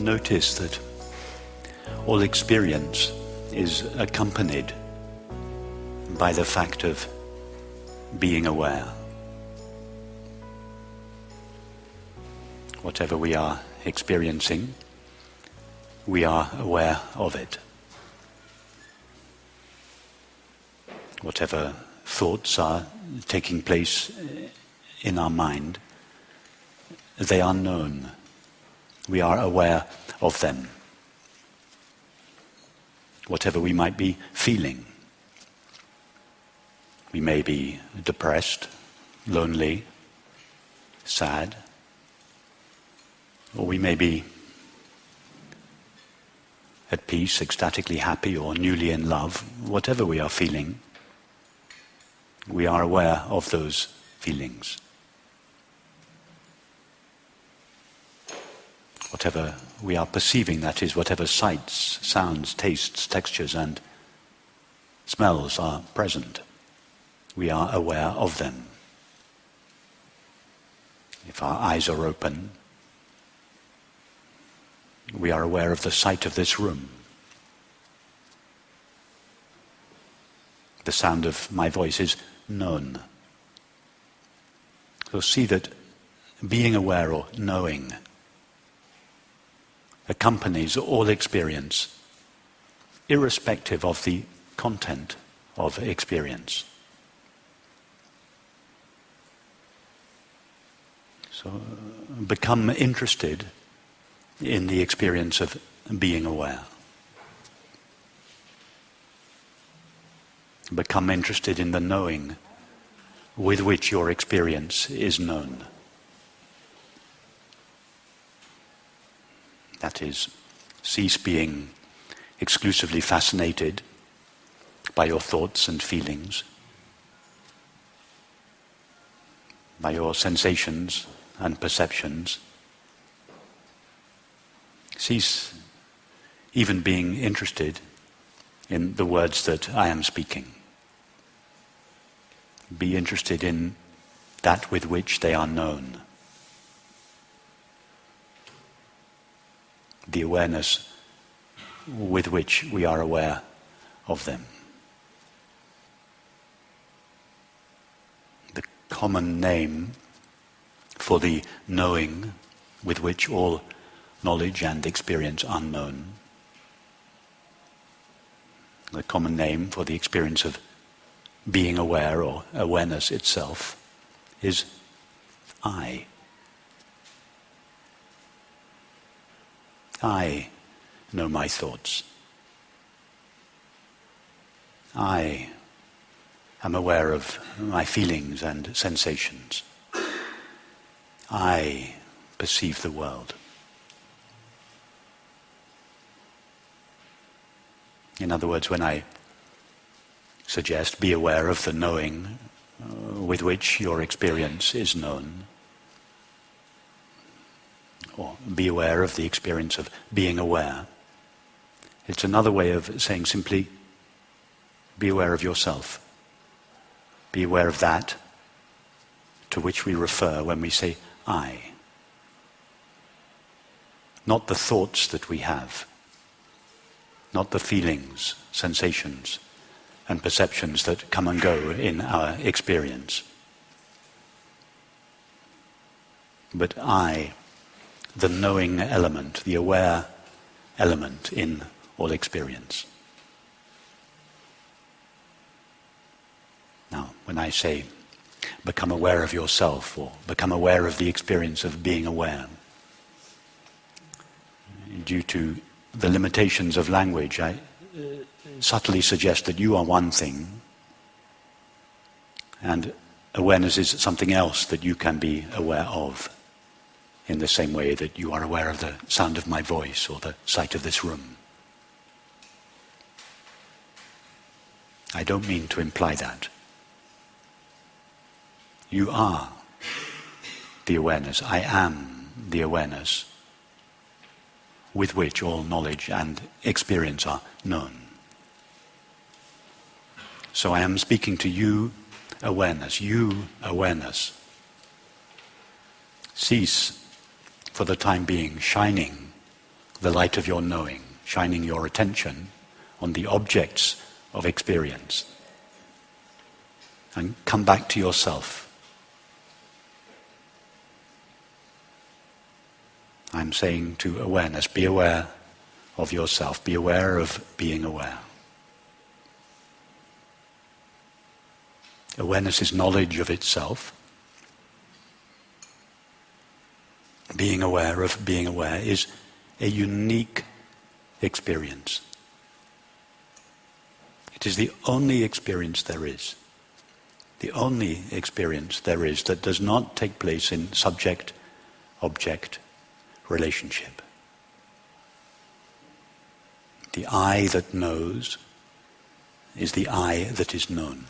notice that all experience is accompanied by the fact of being aware. Whatever we are experiencing, we are aware of it. Whatever thoughts are taking place in our mind, they are known. We are aware of them. Whatever we might be feeling. We may be depressed, lonely, sad, or we may be at peace, ecstatically happy, or newly in love. Whatever we are feeling, we are aware of those feelings. Whatever we are perceiving, that is, whatever sights, sounds, tastes, textures, and smells are present, we are aware of them. If our eyes are open, we are aware of the sight of this room. The sound of my voice is known. So see that being aware or knowing accompanies all experience, irrespective of the content of experience. So become interested in the experience of being aware. Become interested in the knowing with which your experience is known. That is, cease being exclusively fascinated by your thoughts and feelings, by your sensations and perceptions. Cease even being interested in the words that I am speaking. Be interested in that with which they are known. The awareness with which we are aware of them. The common name for the knowing with which all knowledge and experience are known. The common name for the experience of being aware or awareness itself is I. I know my thoughts. I am aware of my feelings and sensations. I perceive the world. In other words, when I suggest be aware of the knowing with which your experience is known, or be aware of the experience of being aware, it's another way of saying simply, be aware of yourself. Be aware of that to which we refer when we say I. Not the thoughts that we have, not the feelings, sensations, and perceptions that come and go in our experience. But I, the knowing element, the aware element in all experience. Now, when I say become aware of yourself or become aware of the experience of being aware, due to the limitations of language, I subtly suggest that you are one thing and awareness is something else that you can be aware of, in the same way that you are aware of the sound of my voice or the sight of this room. I don't mean to imply that. You are the awareness. I am the awareness with which all knowledge and experience are known. So I am speaking to you, awareness. You, awareness. Cease, for the time being, shining the light of your knowing, shining your attention on the objects of experience. And come back to yourself. I'm saying to awareness, be aware of yourself, be aware of being aware. Awareness is knowledge of itself. Being aware of being aware is a unique experience. It is the only experience there is. The only experience there is that does not take place in subject-object relationship. The I that knows is the I that is known.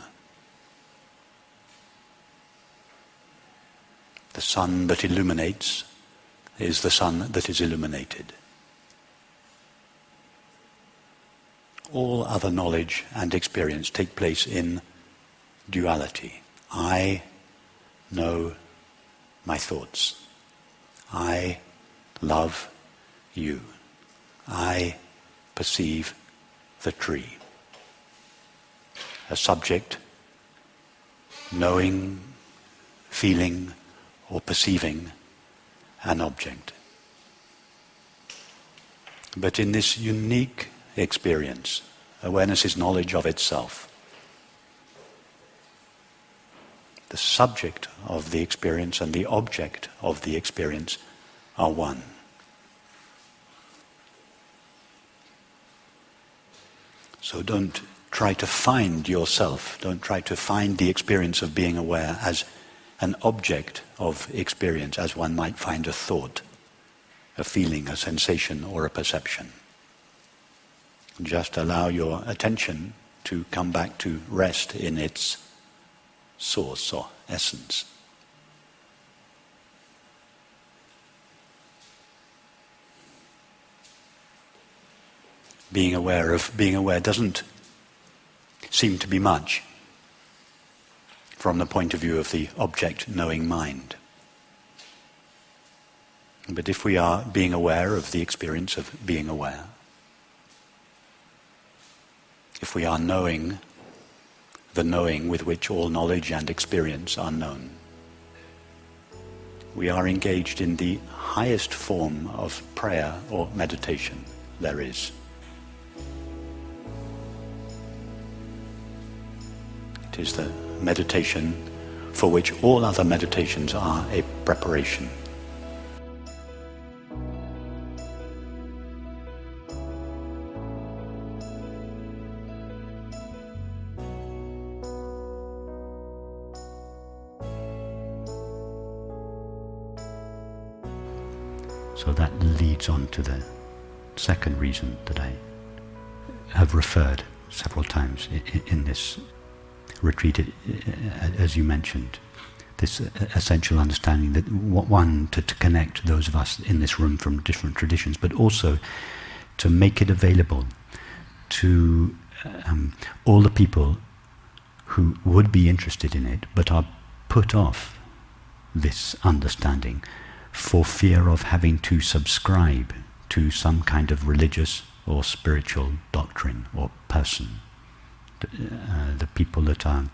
The sun that illuminates is the sun that is illuminated. All other knowledge and experience take place in duality. I know my thoughts. I love you. I perceive the tree. A subject knowing, feeling, or perceiving an object. But in this unique experience, awareness is knowledge of itself. The subject of the experience and the object of the experience are one. So don't try to find yourself, don't try to find the experience of being aware as an object of experience, as one might find a thought, a feeling, a sensation, or a perception. Just allow your attention to come back to rest in its source or essence. Being aware of being aware doesn't seem to be much from the point of view of the object-knowing mind. But if we are being aware of the experience of being aware, if we are knowing the knowing with which all knowledge and experience are known, we are engaged in the highest form of prayer or meditation there is. It is the meditation for which all other meditations are a preparation. So that leads on to the second reason that I have referred several times in this retreat, as you mentioned, this essential understanding that one, to connect those of us in this room from different traditions, but also to make it available to all the people who would be interested in it but are put off this understanding for fear of having to subscribe to some kind of religious or spiritual doctrine or person. The people that are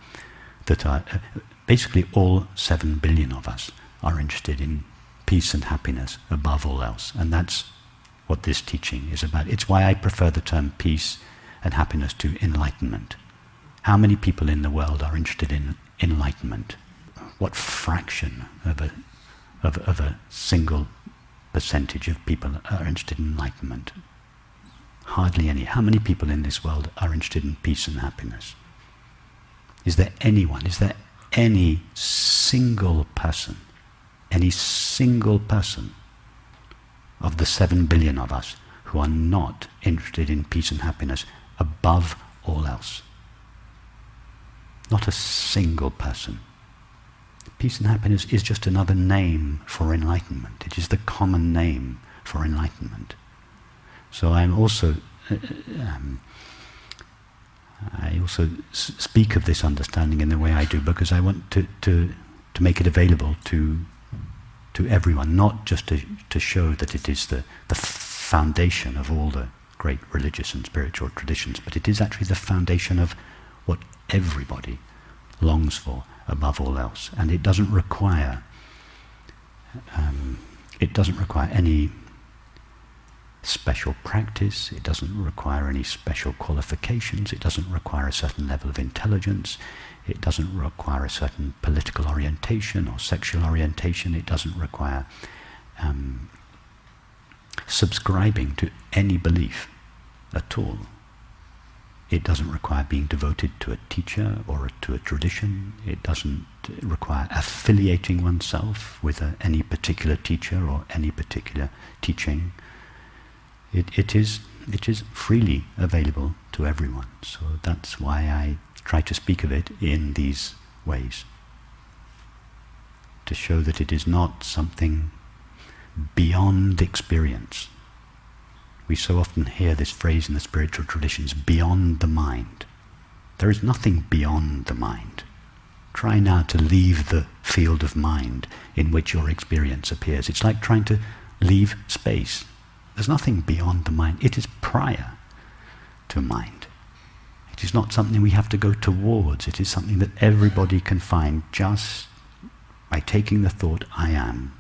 basically all 7 billion of us are interested in peace and happiness above all else, and that's what this teaching is about. It's why I prefer the term peace and happiness to enlightenment. How many people in the world are interested in enlightenment? What fraction of a single percentage of people are interested in enlightenment? Hardly any. How many people in this world are interested in peace and happiness? Is there anyone, is there any single person of the 7 billion of us who are not interested in peace and happiness above all else? Not a single person. Peace and happiness is just another name for enlightenment. It is the common name for enlightenment. So I'm also, I also speak of this understanding in the way I do because I want to make it available to everyone, not just to show that it is the foundation of all the great religious and spiritual traditions, but it is actually the foundation of what everybody longs for above all else. And it doesn't require any special practice, it doesn't require any special qualifications, it doesn't require a certain level of intelligence, it doesn't require a certain political orientation or sexual orientation, it doesn't require subscribing to any belief at all. It doesn't require being devoted to a teacher or to a tradition. It doesn't require affiliating oneself with any particular teacher or any particular teaching. It is freely available to everyone. So that's why I try to speak of it in these ways, to show that it is not something beyond experience. We so often hear this phrase in the spiritual traditions, beyond the mind. There is nothing beyond the mind. Try now to leave the field of mind in which your experience appears. It's like trying to leave space. There's nothing beyond the mind. It is prior to mind. It is not something we have to go towards. It is something that everybody can find just by taking the thought, I am,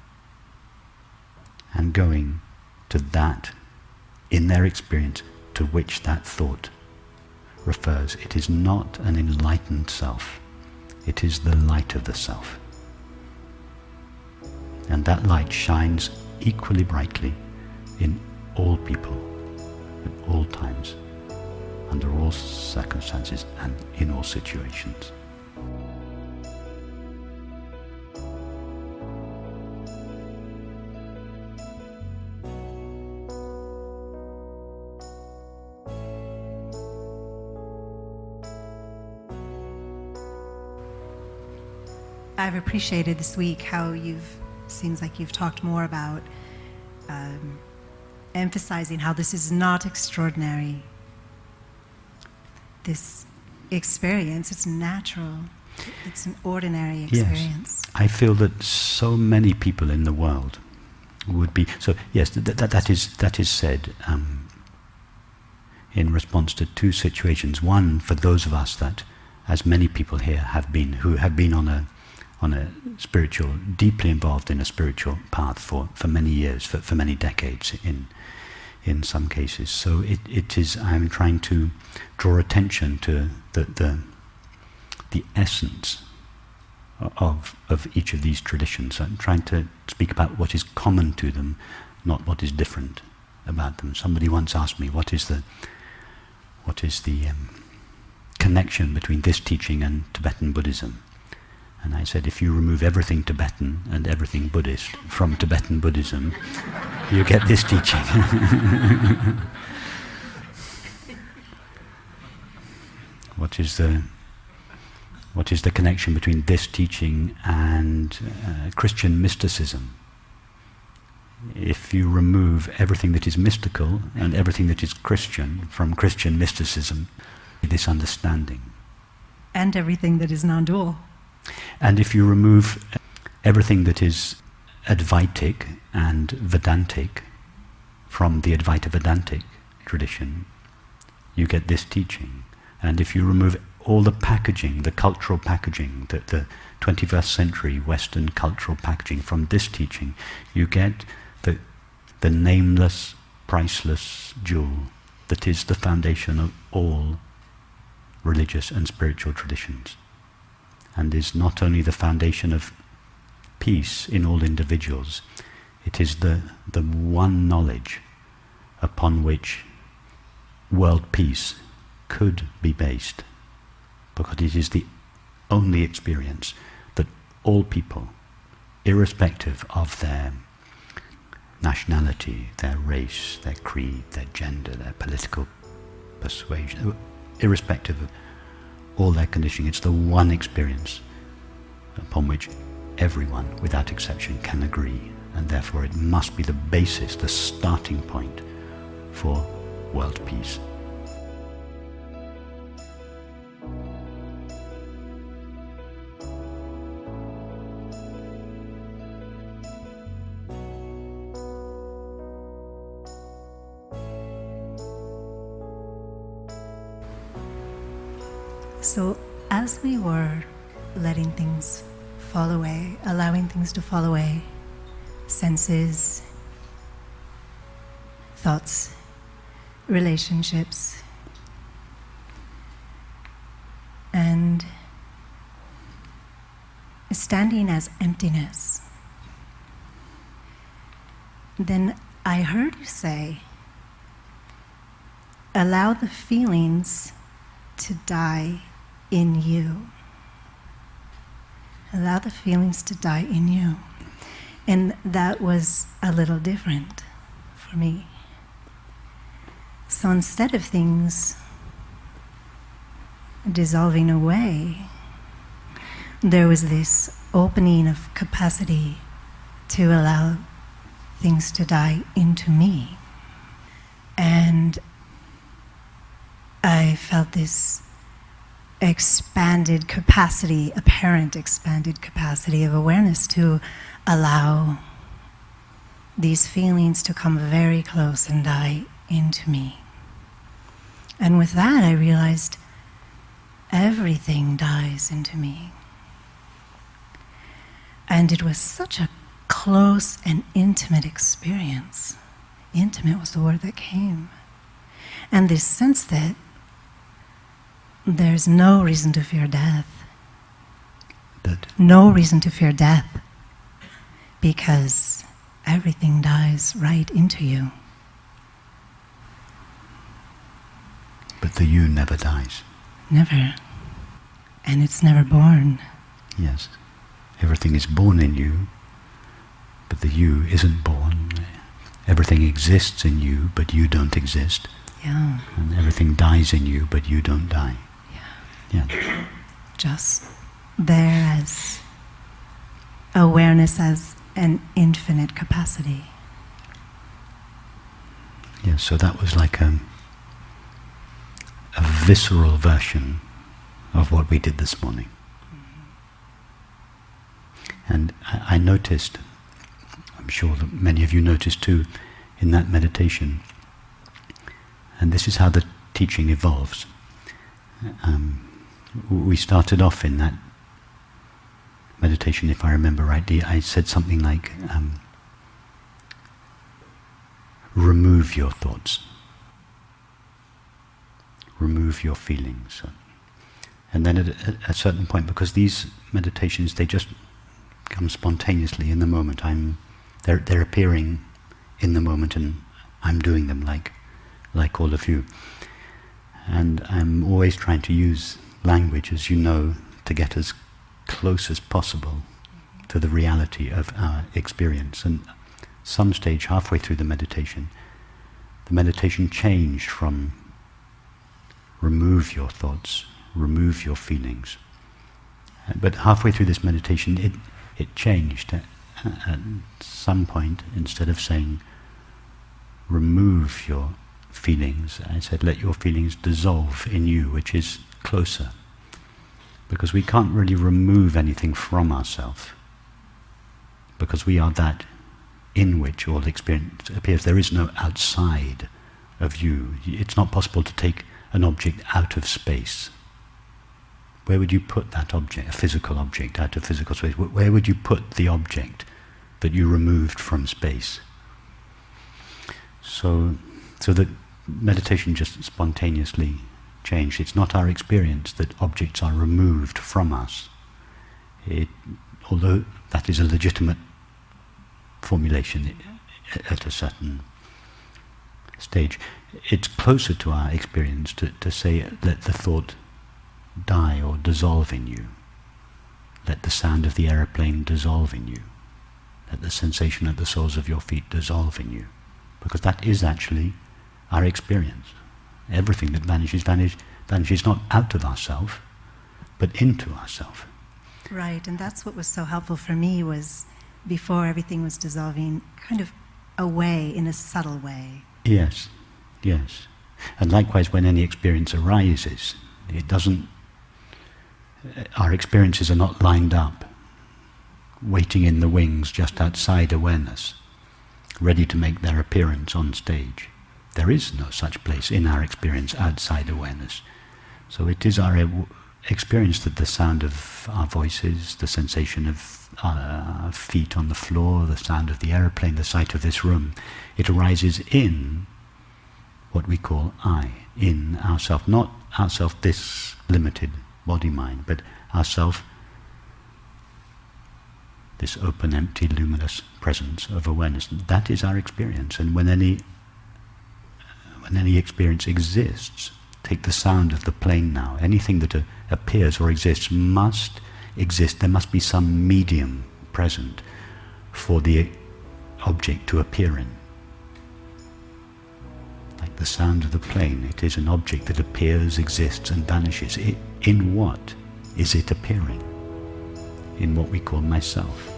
and going to that in their experience to which that thought refers. It is not an enlightened self. It is the light of the self. And that light shines equally brightly in all people, at all times, under all circumstances and in all situations. I've appreciated this week how seems like you've talked more about emphasizing how this is not extraordinary. This experience, it's natural. It's an ordinary experience. Yes. I feel that so many people in the world would be... So, yes, that is said in response to two situations. One, for those of us that, as many people here who have been on a spiritual, deeply involved in a spiritual path for many years, for many decades in some cases. So it is, I'm trying to draw attention to the essence of each of these traditions. I'm trying to speak about what is common to them, not what is different about them. Somebody once asked me, what is the connection between this teaching and Tibetan Buddhism? And I said, if you remove everything Tibetan and everything Buddhist from Tibetan Buddhism, you get this teaching. What is the connection between this teaching and Christian mysticism? If you remove everything that is mystical and everything that is Christian from Christian mysticism, this understanding. And everything that is non-dual. And if you remove everything that is Advaitic and Vedantic from the Advaita Vedantic tradition, you get this teaching. And if you remove all the packaging, the cultural packaging, the 21st century Western cultural packaging from this teaching, you get the nameless, priceless jewel that is the foundation of all religious and spiritual traditions, and is not only the foundation of peace in all individuals, it is the one knowledge upon which world peace could be based, because it is the only experience that all people, irrespective of their nationality, their race, their creed, their gender, their political persuasion, irrespective of all their conditioning, it's the one experience upon which everyone, without exception, can agree, and therefore it must be the basis, the starting point for world peace. So as we were letting things fall away, allowing things to fall away, senses, thoughts, relationships, and standing as emptiness, then I heard you say, allow the feelings to die in you. Allow the feelings to die in you. And that was a little different for me. So instead of things dissolving away, there was this opening of capacity to allow things to die into me. And I felt this expanded capacity, apparent expanded capacity of awareness to allow these feelings to come very close and die into me. And with that, I realized everything dies into me. And it was such a close and intimate experience. Intimate was the word that came. And this sense that there's no reason to fear death. No reason to fear death, because everything dies right into you. But the you never dies. Never. And it's never born. Yes. Everything is born in you, but the you isn't born. Everything exists in you, but you don't exist. Yeah. And everything dies in you, but you don't die. Yeah. Yeah. Just there as awareness as an infinite capacity. Yeah, so that was like a visceral version of what we did this morning. And I noticed, I'm sure that many of you noticed too, in that meditation, and this is how the teaching evolves. We started off in that meditation, if I remember rightly, I said something like, remove your thoughts, remove your feelings. And then at a certain point, because these meditations, they just come spontaneously in the moment. They're appearing in the moment, and I'm doing them like all of you. And I'm always trying to use language, as you know, to get as close as possible to the reality of our experience. And some stage, halfway through the meditation changed from remove your thoughts, remove your feelings. But halfway through this meditation, it changed. At some point, instead of saying remove your feelings, I said let your feelings dissolve in you, which is closer. Because we can't really remove anything from ourselves, because we are that in which all experience appears. There is no outside of you. It's not possible to take an object out of space. Where would you put that object, a physical object, out of physical space? Where would you put the object that you removed from space? So that meditation just spontaneously changed. It's not our experience that objects are removed from us. Although that is a legitimate formulation at a certain stage, it's closer to our experience to say let the thought die or dissolve in you. Let the sound of the aeroplane dissolve in you. Let the sensation of the soles of your feet dissolve in you. Because that is actually our experience. Everything that vanishes not out of ourselves, but into ourselves. Right, and that's what was so helpful for me, was before everything was dissolving, kind of away in a subtle way. Yes, yes. And likewise, when any experience arises, our experiences are not lined up, waiting in the wings just outside awareness, ready to make their appearance on stage. There is no such place in our experience outside awareness. So it is our experience the sound of our voices, the sensation of our feet on the floor, the sound of the aeroplane, the sight of this room, it arises in what we call I, in ourself, not ourself, this limited body-mind, but ourself, this open, empty, luminous presence of awareness. That is our experience. And when any experience exists, take the sound of the plane now, anything that appears or exists must exist. There must be some medium present for the object to appear in. Like the sound of the plane, it is an object that appears, exists and vanishes. In what is it appearing? In what we call myself.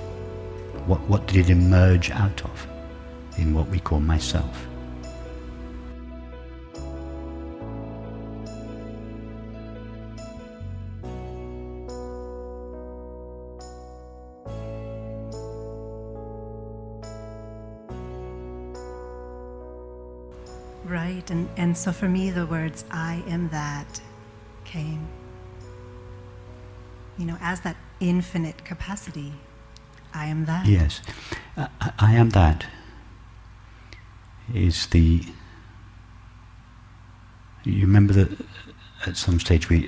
What did it emerge out of? In what we call myself. Right, and so for me the words I am that came, as that infinite capacity. I am that. Yes, I am that is the... You remember that at some stage we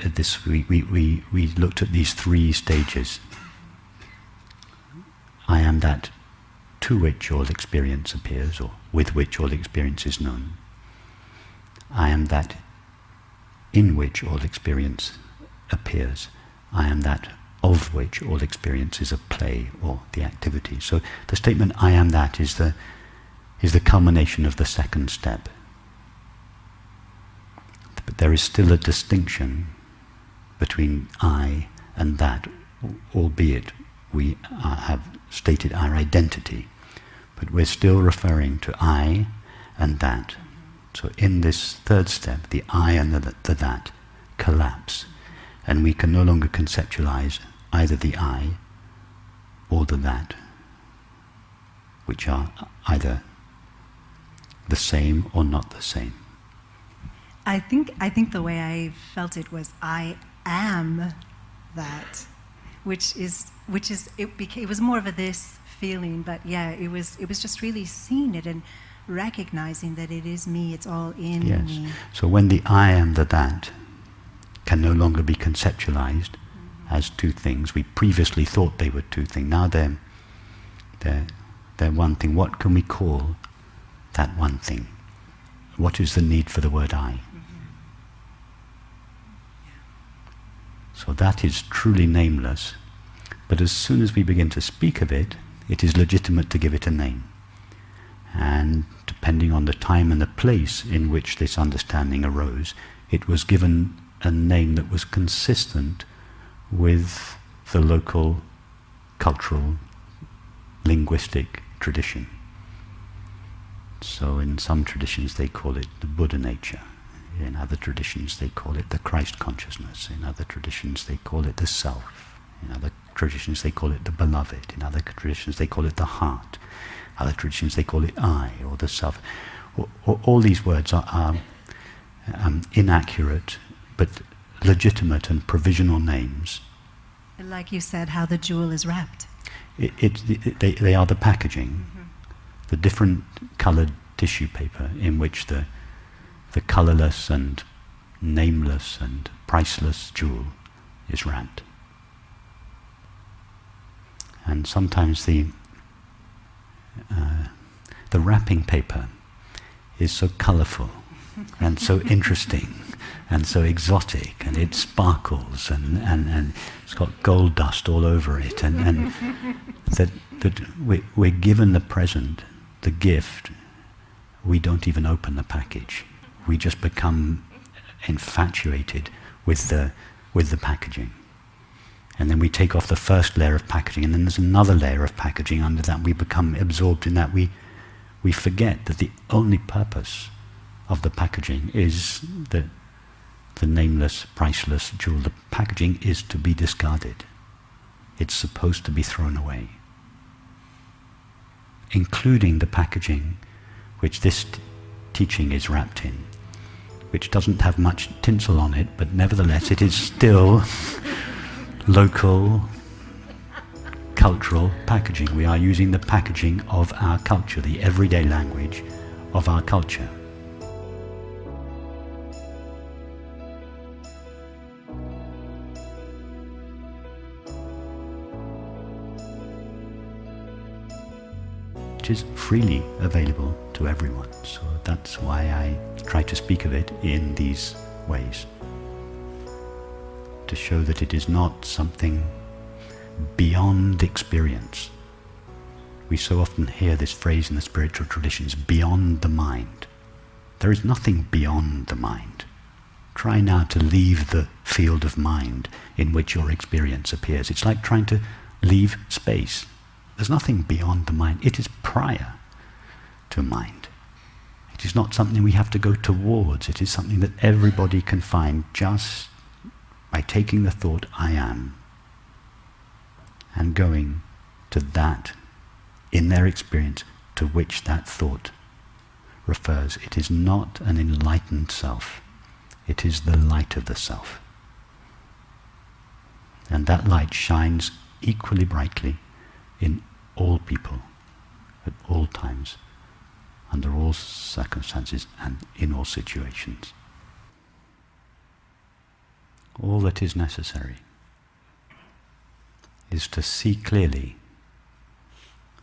looked at these three stages. I am that to which all experience appears, or with which all experience is known. I am that in which all experience appears. I am that of which all experience is a play or the activity. So the statement I am that is the culmination of the second step. But there is still a distinction between I and that, albeit we have stated our identity, but we're still referring to I and that. So in this third step, the I and the that collapse, and we can no longer conceptualize either the I or the that, which are either the same or not the same. I think the way I felt it was I am that, which it was more of a this feeling, but yeah, it was just really seeing it and recognizing that it is me, it's all in me. Yes. So when the I and the that can no longer be conceptualized as two things, we previously thought they were two things, now they're one thing. What can we call that one thing? What is the need for the word I? So that is truly nameless, but as soon as we begin to speak of it, it is legitimate to give it a name. And depending on the time and the place in which this understanding arose, it was given a name that was consistent with the local cultural linguistic tradition. So in some traditions they call it the Buddha nature, in other traditions they call it the Christ consciousness, in other traditions they call it the self, in other traditions they call it the beloved, in other traditions they call it the heart, other traditions they call it I or the self. All these words are inaccurate but legitimate and provisional names. Like you said, how the jewel is wrapped. They are the packaging, the different coloured tissue paper in which the colourless and nameless and priceless jewel is wrapped. And sometimes the wrapping paper is so colourful and so interesting and so exotic, and it sparkles and it's got gold dust all over it, and that we're given the present, the gift, we don't even open the package. We just become infatuated with the packaging. And then we take off the first layer of packaging, and then there's another layer of packaging under that. We become absorbed in that. We forget that the only purpose of the packaging is the nameless, priceless jewel. The packaging is to be discarded. It's supposed to be thrown away, including the packaging which this teaching is wrapped in, which doesn't have much tinsel on it, but nevertheless it is still local, cultural packaging. We are using the packaging of our culture, the everyday language of our culture. It is freely available to everyone, so that's why I try to speak of it in these ways, to show that it is not something beyond experience. We so often hear this phrase in the spiritual traditions, beyond the mind. There is nothing beyond the mind. Try now to leave the field of mind in which your experience appears. It's like trying to leave space. There's nothing beyond the mind. It is prior to mind. It is not something we have to go towards. It is something that everybody can find just by taking the thought, I am, and going to that, in their experience, to which that thought refers. It is not an enlightened self. It is the light of the self. And that light shines equally brightly in all people, at all times, under all circumstances and in all situations. All that is necessary is to see clearly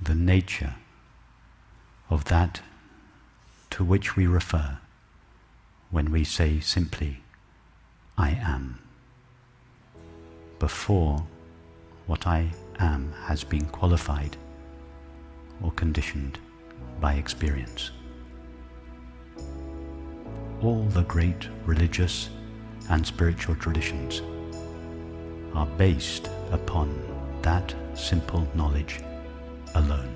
the nature of that to which we refer when we say simply, I am, before what I am has been qualified or conditioned by experience. All the great religious and spiritual traditions are based upon that simple knowledge alone.